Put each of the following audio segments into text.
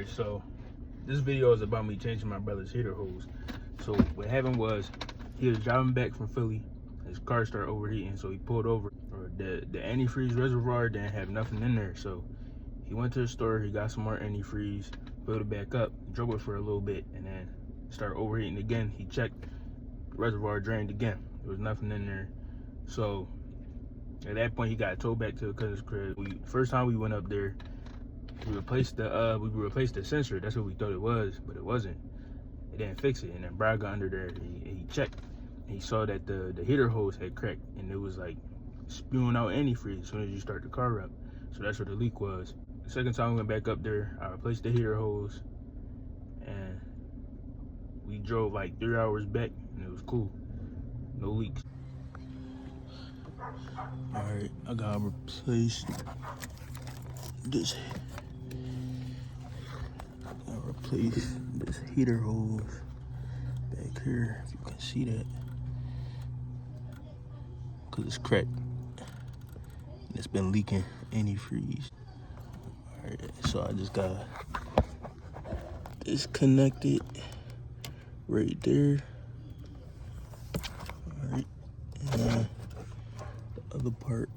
Alright, so this video is about me changing my brother's heater hose. So what happened was he was driving back from Philly. His car started overheating, so he pulled over. The antifreeze reservoir didn't have nothing in there, so he went to the store, he got some more antifreeze, filled it back up, drove it for a little bit, and then started overheating again. He checked, the reservoir drained again. There was nothing in there. So at that point, he got towed back to the cousin's crib. First time we went up there, we replaced the sensor. That's what we thought it was, but it wasn't. It didn't fix it. And then Brad got under there. He checked. And he saw that the heater hose had cracked, and it was like spewing out antifreeze as soon as you start the car up. So that's what the leak was. The second time we went back up there, I replaced the heater hose, and we drove like 3 hours back, and it was cool. No leaks. All right, I gotta replace this. Replace this heater hose back here, if you can see that, because it's cracked and it's been leaking antifreeze. All right, so I just got disconnected right there. All right, and then the other part,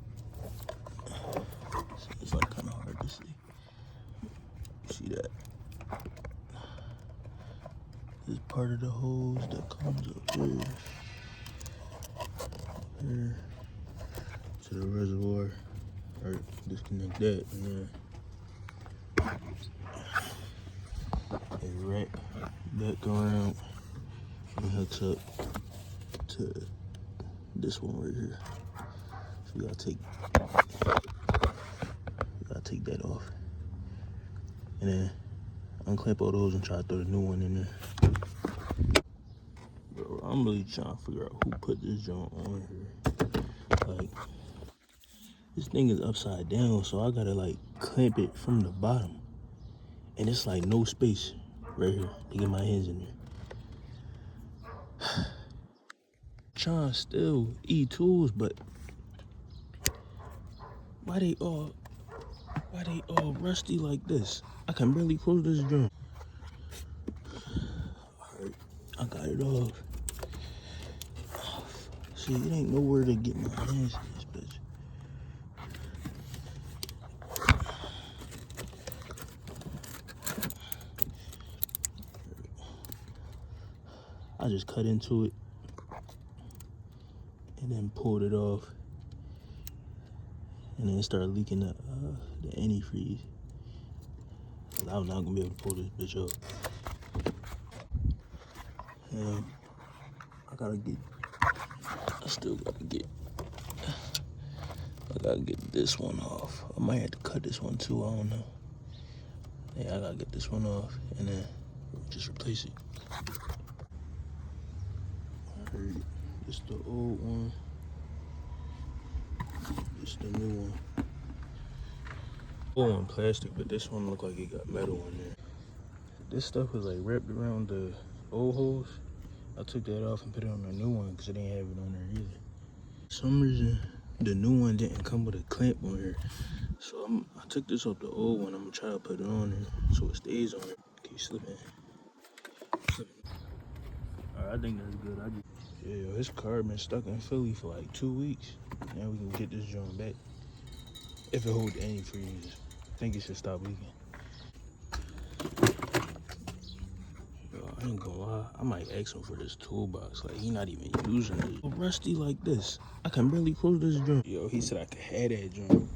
so it's like kind of hard to see. See that? This part of the hose that comes up here to the reservoir. All right, disconnect that, and then it wrap back around and hooks up to this one right here. So we gotta take that off, and then unclamp all those and try to throw the new one in there. Bro, I'm really trying to figure out who put this joint on here. Like, this thing is upside down, so I gotta like clamp it from the bottom, and it's like no space right here to get my hands in there. Trying to still eat tools, but why they all rusty like this? I can barely close this drum. Alright, I got it off. See, it ain't nowhere to get my hands in this bitch. I just cut into it and then pulled it off, and then it started leaking the antifreeze. I'm not gonna be able to pull this bitch up. And I gotta get this one off. I might have to cut this one too, I don't know. Yeah, I gotta get this one off and then just replace it. Alright, this the old one. This the new one. Old one plastic, but this one look like it got metal in there. This stuff was like wrapped around the old hose. I took that off and put it on the new one because it didn't have it on there either. For some reason, the new one didn't come with a clamp on here. So I took this off the old one. I'm gonna try to put it on there so it stays on it. Keep slipping. Alright, I think that's good. Yeah, his car been stuck in Philly for like 2 weeks. Now we can get this joint back. If it holds antifreeze, I think it should stop leaking. Yo, I ain't gonna lie, I might ask him for this toolbox. Like, he not even using it. Rusty like this, I can barely close this joint. Yo, he said I could have that joint.